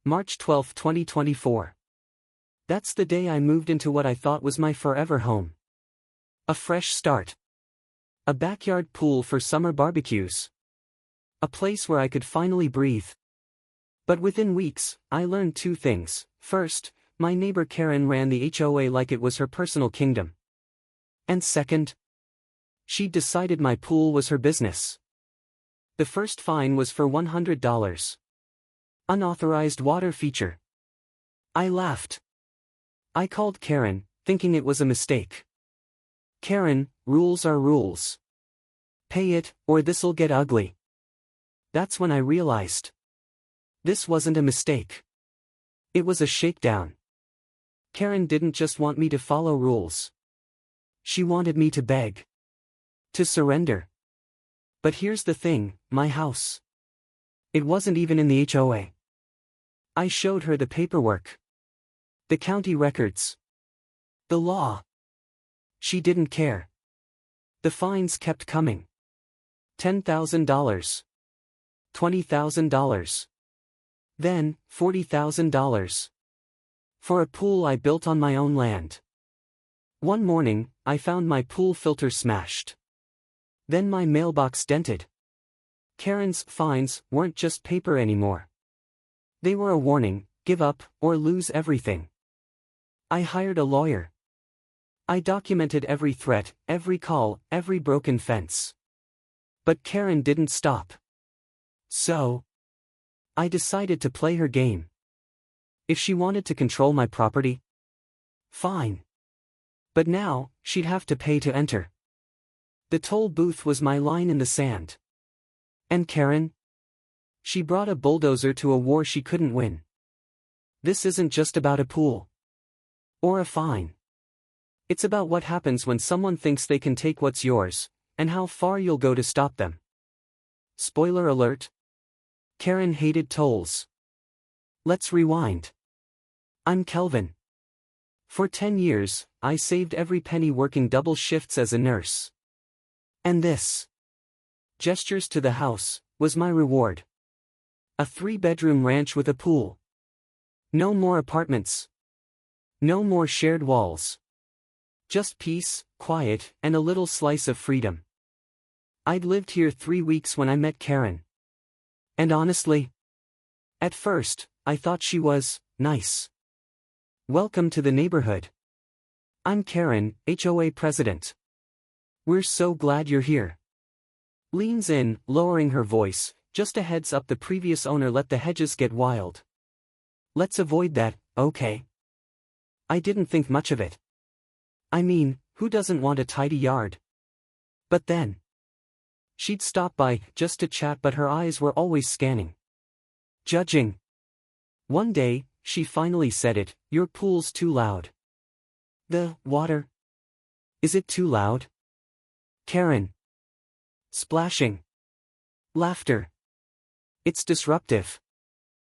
March 12, 2024. That's the day I moved into what I thought was my forever home. A fresh start. A backyard pool for summer barbecues. A place where I could finally breathe. But within weeks, I learned two things. First, my neighbor Karen ran the HOA like it was her personal kingdom. And second, she decided my pool was her business. The first fine was for $100. Unauthorized water feature. I laughed. I called Karen, thinking it was a mistake. Karen, rules are rules. Pay it, or this'll get ugly. That's when I realized. This wasn't a mistake. It was a shakedown. Karen didn't just want me to follow rules. She wanted me to beg. To surrender. But here's the thing, my house. It wasn't even in the HOA. I showed her the paperwork. The county records. The law. She didn't care. The fines kept coming. $10,000. $20,000. Then, $40,000. For a pool I built on my own land. One morning, I found my pool filter smashed. Then my mailbox dented. Karen's fines weren't just paper anymore. They were a warning: give up, or lose everything. I hired a lawyer. I documented every threat, every call, every broken fence. But Karen didn't stop. So, I decided to play her game. If she wanted to control my property, fine. But now, she'd have to pay to enter. The toll booth was my line in the sand. And Karen? She brought a bulldozer to a war she couldn't win. This isn't just about a pool. Or a fine. It's about what happens when someone thinks they can take what's yours, and how far you'll go to stop them. Spoiler alert. Karen hated tolls. Let's rewind. I'm Kelvin. For 10 years, I saved every penny working double shifts as a nurse. And this, gestures to the house, was my reward. A 3-bedroom ranch with a pool. No more apartments. No more shared walls. Just peace, quiet, and a little slice of freedom. I'd lived here 3 weeks when I met Karen. And honestly, at first, I thought she was nice. Welcome to the neighborhood. I'm Karen, HOA president. We're so glad you're here. Leans in, lowering her voice. Just a heads up, the previous owner let the hedges get wild. Let's avoid that, okay? I didn't think much of it. I mean, who doesn't want a tidy yard? But then, she'd stop by, just to chat, but her eyes were always scanning. Judging. One day, she finally said it: your pool's too loud. The water? Is it too loud? Karen. Splashing. Laughter. It's disruptive.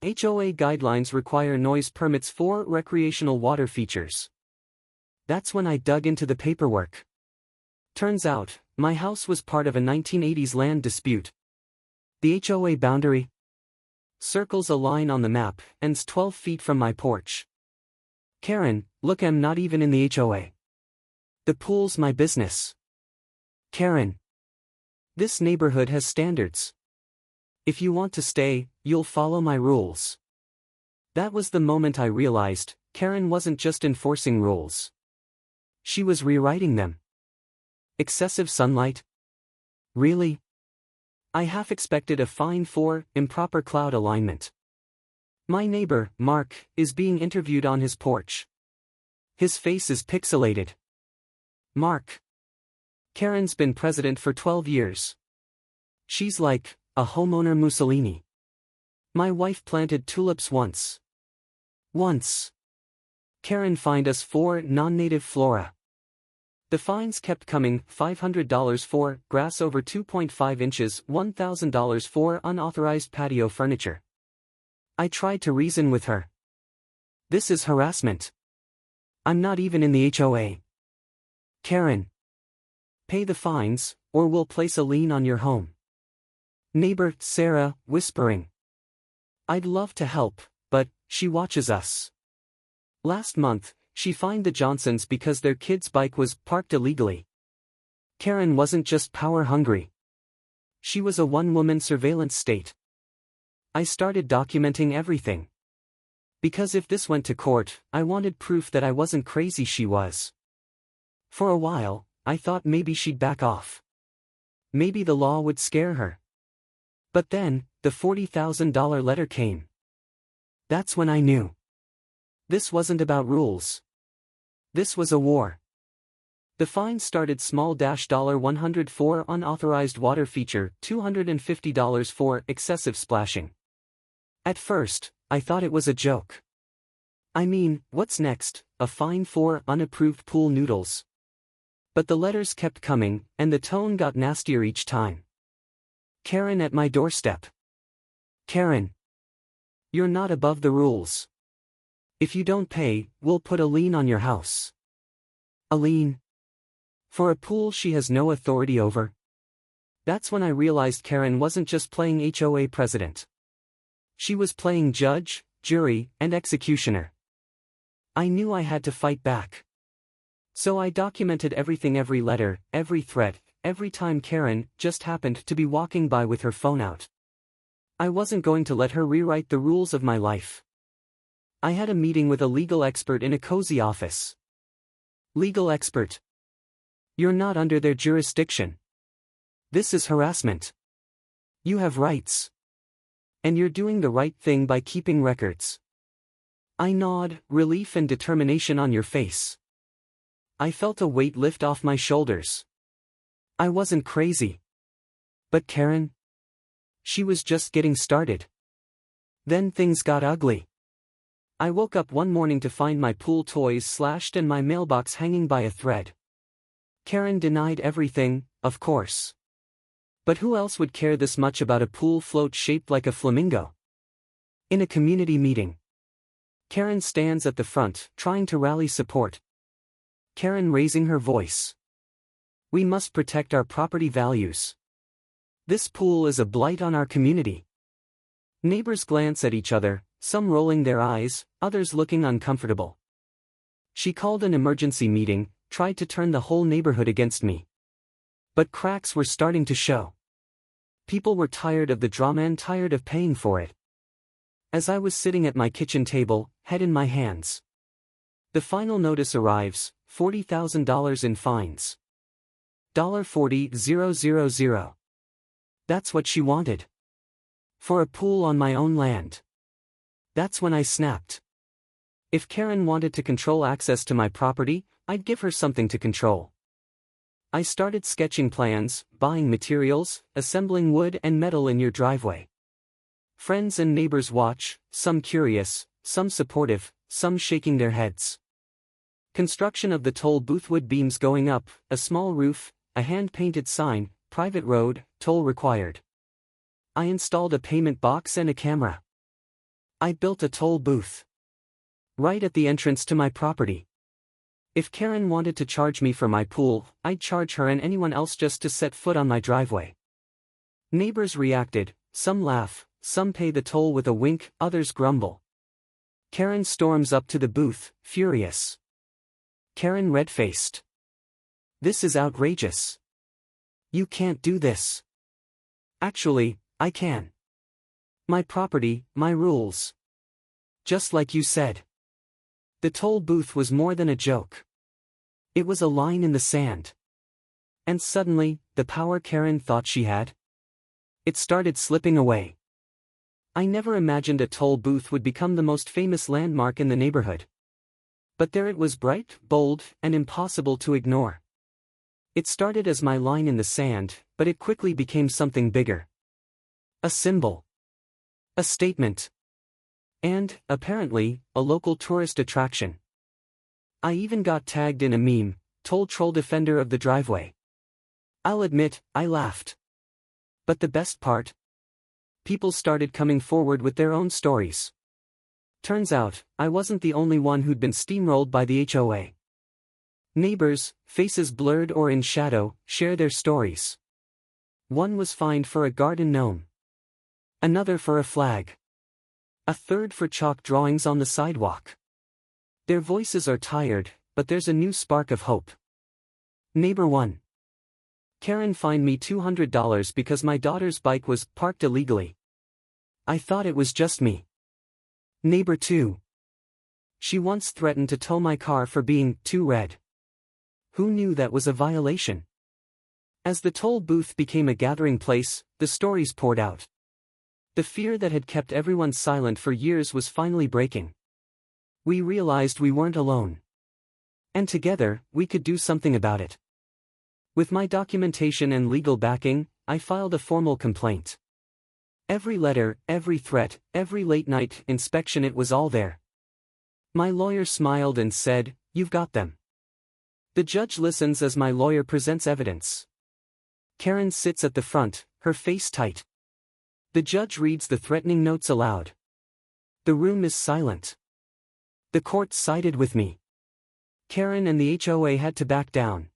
HOA guidelines require noise permits for recreational water features. That's when I dug into the paperwork. Turns out, my house was part of a 1980s land dispute. The HOA boundary circles a line on the map, ends 12 feet from my porch. Karen, look, I'm not even in the HOA. The pool's my business. Karen. This neighborhood has standards. If you want to stay, you'll follow my rules. That was the moment I realized, Karen wasn't just enforcing rules. She was rewriting them. Excessive sunlight? Really? I half expected a fine for improper cloud alignment. My neighbor, Mark, is being interviewed on his porch. His face is pixelated. Mark. Karen's been president for 12 years. She's like a homeowner Mussolini. My wife planted tulips once. Once. Karen fined us for non-native flora. The fines kept coming: $500 for grass over 2.5 inches, $1,000 for unauthorized patio furniture. I tried to reason with her. This is harassment. I'm not even in the HOA. Karen. Pay the fines, or we'll place a lien on your home. Neighbor, Sarah, whispering. I'd love to help, but she watches us. Last month, she fined the Johnsons because their kid's bike was parked illegally. Karen wasn't just power-hungry. She was a one-woman surveillance state. I started documenting everything. Because if this went to court, I wanted proof that I wasn't crazy she was. For a while, I thought maybe she'd back off. Maybe the law would scare her. But then, the $40,000 letter came. That's when I knew. This wasn't about rules. This was a war. The fine started small $100 for unauthorized water feature, $250 for excessive splashing. At first, I thought it was a joke. I mean, what's next, a fine for unapproved pool noodles? But the letters kept coming, and the tone got nastier each time. Karen at my doorstep. Karen. You're not above the rules. If you don't pay, we'll put a lien on your house. A lien? For a pool she has no authority over? That's when I realized Karen wasn't just playing HOA president. She was playing judge, jury, and executioner. I knew I had to fight back. So I documented everything, every letter, every threat, every time Karen just happened to be walking by with her phone out. I wasn't going to let her rewrite the rules of my life. I had a meeting with a legal expert in a cozy office. Legal expert. You're not under their jurisdiction. This is harassment. You have rights. And you're doing the right thing by keeping records. I nod, relief and determination on your face. I felt a weight lift off my shoulders. I wasn't crazy. But Karen? She was just getting started. Then things got ugly. I woke up one morning to find my pool toys slashed and my mailbox hanging by a thread. Karen denied everything, of course. But who else would care this much about a pool float shaped like a flamingo? In a community meeting, Karen stands at the front, trying to rally support. Karen raising her voice. We must protect our property values. This pool is a blight on our community. Neighbors glance at each other, some rolling their eyes, others looking uncomfortable. She called an emergency meeting, tried to turn the whole neighborhood against me. But cracks were starting to show. People were tired of the drama and tired of paying for it. As I was sitting at my kitchen table, head in my hands, the final notice arrives, $40,000 in fines. $40,000. That's what she wanted. For a pool on my own land. That's when I snapped. If Karen wanted to control access to my property, I'd give her something to control. I started sketching plans, buying materials, assembling wood and metal in your driveway. Friends and neighbors watch, some curious, some supportive, some shaking their heads. Construction of the toll booth, wood beams going up, a small roof, a hand-painted sign, private road, toll required. I installed a payment box and a camera. I built a toll booth right at the entrance to my property. If Karen wanted to charge me for my pool, I'd charge her and anyone else just to set foot on my driveway. Neighbors reacted, some laugh, some pay the toll with a wink, others grumble. Karen storms up to the booth, furious. Karen red-faced. This is outrageous. You can't do this. Actually, I can. My property, my rules. Just like you said. The toll booth was more than a joke. It was a line in the sand. And suddenly, the power Karen thought she had, it started slipping away. I never imagined a toll booth would become the most famous landmark in the neighborhood. But there it was, bright, bold, and impossible to ignore. It started as my line in the sand, but it quickly became something bigger. A symbol. A statement. And, apparently, a local tourist attraction. I even got tagged in a meme, toll troll defender of the driveway. I'll admit, I laughed. But the best part? People started coming forward with their own stories. Turns out, I wasn't the only one who'd been steamrolled by the HOA. Neighbors, faces blurred or in shadow, share their stories. One was fined for a garden gnome. Another for a flag. A third for chalk drawings on the sidewalk. Their voices are tired, but there's a new spark of hope. Neighbor 1. Karen fined me $200 because my daughter's bike was parked illegally. I thought it was just me. Neighbor 2. She once threatened to tow my car for being too red. Who knew that was a violation? As the toll booth became a gathering place, the stories poured out. The fear that had kept everyone silent for years was finally breaking. We realized we weren't alone. And together, we could do something about it. With my documentation and legal backing, I filed a formal complaint. Every letter, every threat, every late-night inspection, it was all there. My lawyer smiled and said, "You've got them." The judge listens as my lawyer presents evidence. Karen sits at the front, her face tight. The judge reads the threatening notes aloud. The room is silent. The court sided with me. Karen and the HOA had to back down.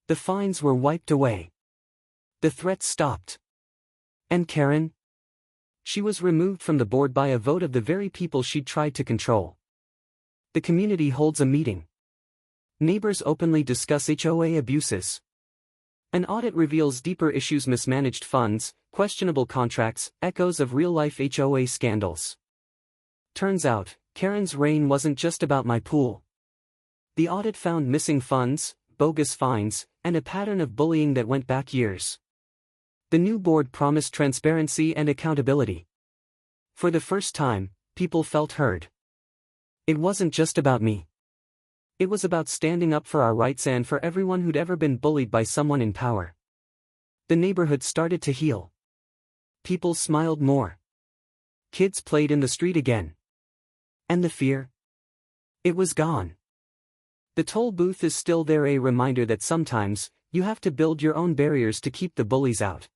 The fines were wiped away. The threats stopped. And Karen? She was removed from the board by a vote of the very people she'd tried to control. The community holds a meeting. Neighbors openly discuss HOA abuses. An audit reveals deeper issues: mismanaged funds, questionable contracts, echoes of real-life HOA scandals. Turns out, Karen's reign wasn't just about my pool. The audit found missing funds, bogus fines, and a pattern of bullying that went back years. The new board promised transparency and accountability. For the first time, people felt heard. It wasn't just about me. It was about standing up for our rights and for everyone who'd ever been bullied by someone in power. The neighborhood started to heal. People smiled more. Kids played in the street again. And the fear? It was gone. The toll booth is still there, a reminder that sometimes, you have to build your own barriers to keep the bullies out.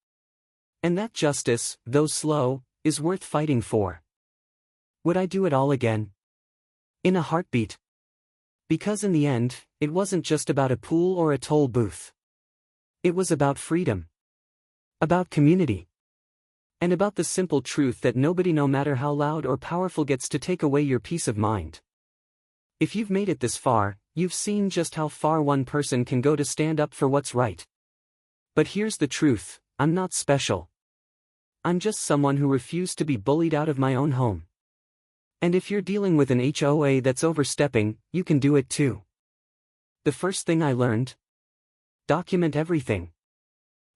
And that justice, though slow, is worth fighting for. Would I do it all again? In a heartbeat. Because in the end, it wasn't just about a pool or a toll booth. It was about freedom. About community. And about the simple truth that nobody, no matter how loud or powerful, gets to take away your peace of mind. If you've made it this far, you've seen just how far one person can go to stand up for what's right. But here's the truth: I'm not special. I'm just someone who refused to be bullied out of my own home. And if you're dealing with an HOA that's overstepping, you can do it too. The first thing I learned? Document everything.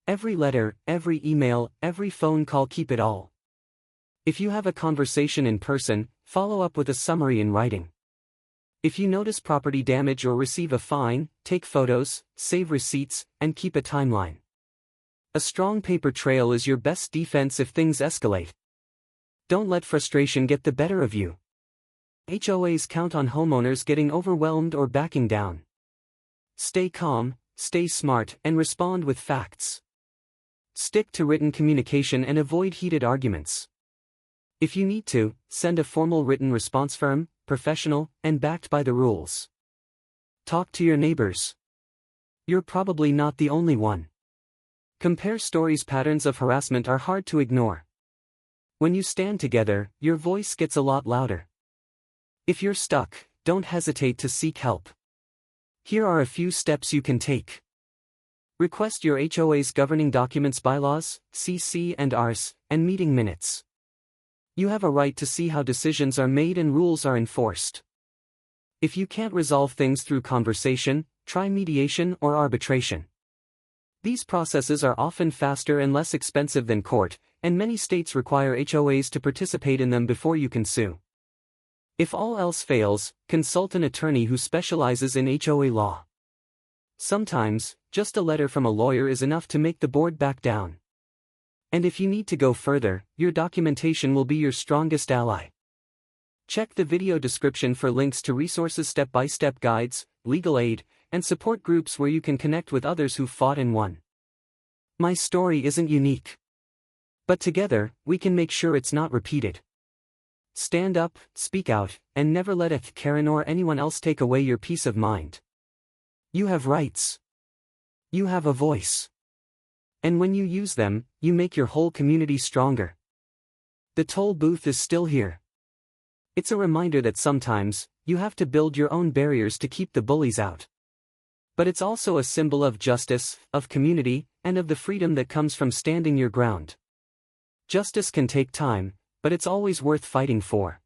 Every letter, every email, every phone call, keep it all. If you have a conversation in person, follow up with a summary in writing. If you notice property damage or receive a fine, take photos, save receipts, and keep a timeline. A strong paper trail is your best defense if things escalate. Don't let frustration get the better of you. HOAs count on homeowners getting overwhelmed or backing down. Stay calm, stay smart, and respond with facts. Stick to written communication and avoid heated arguments. If you need to, send a formal written response, firm, professional, and backed by the rules. Talk to your neighbors. You're probably not the only one. Compare stories. Patterns of harassment are hard to ignore. When you stand together, your voice gets a lot louder. If you're stuck, don't hesitate to seek help. Here are a few steps you can take. Request your HOA's governing documents, bylaws, CC and RS, and meeting minutes. You have a right to see how decisions are made and rules are enforced. If you can't resolve things through conversation, try mediation or arbitration. These processes are often faster and less expensive than court, and many states require HOAs to participate in them before you can sue. If all else fails, consult an attorney who specializes in HOA law. Sometimes, just a letter from a lawyer is enough to make the board back down. And if you need to go further, your documentation will be your strongest ally. Check the video description for links to resources, step-by-step guides, legal aid, and support groups where you can connect with others who fought and won. My story isn't unique. But together, we can make sure it's not repeated. Stand up, speak out, and never let Karen or anyone else take away your peace of mind. You have rights. You have a voice. And when you use them, you make your whole community stronger. The toll booth is still here. It's a reminder that sometimes, you have to build your own barriers to keep the bullies out. But it's also a symbol of justice, of community, and of the freedom that comes from standing your ground. Justice can take time, but it's always worth fighting for.